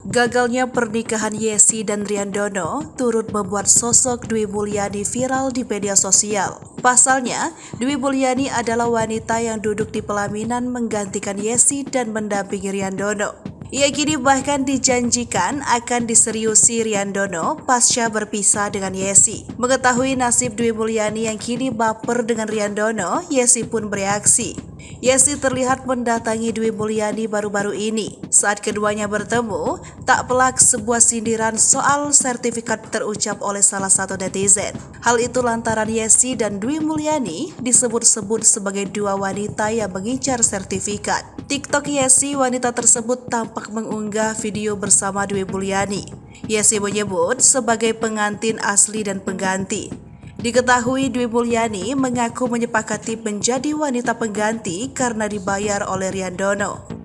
Gagalnya pernikahan Yesi dan Riandono turut membuat sosok Dwi Mulyani viral di media sosial. Pasalnya, Dwi Mulyani adalah wanita yang duduk di pelaminan menggantikan Yesi dan mendampingi Riandono. Ia kini bahkan dijanjikan akan diseriusi Riandono pasca berpisah dengan Yesi. Mengetahui nasib Dwi Mulyani yang kini baper dengan Riandono, Yesi pun bereaksi. Yesi terlihat mendatangi Dwi Mulyani baru-baru ini. Saat keduanya bertemu, tak pelak sebuah sindiran soal sertifikat terucap oleh salah satu netizen. Hal itu lantaran Yesi dan Dwi Mulyani disebut-sebut sebagai dua wanita yang mengincar sertifikat. TikTok Yesi, wanita tersebut tampak mengunggah video bersama Dwi Mulyani. Yesi menyebut sebagai pengantin asli dan pengganti. Diketahui Dwi Mulyani mengaku menyepakati menjadi wanita pengganti karena dibayar oleh Riandono.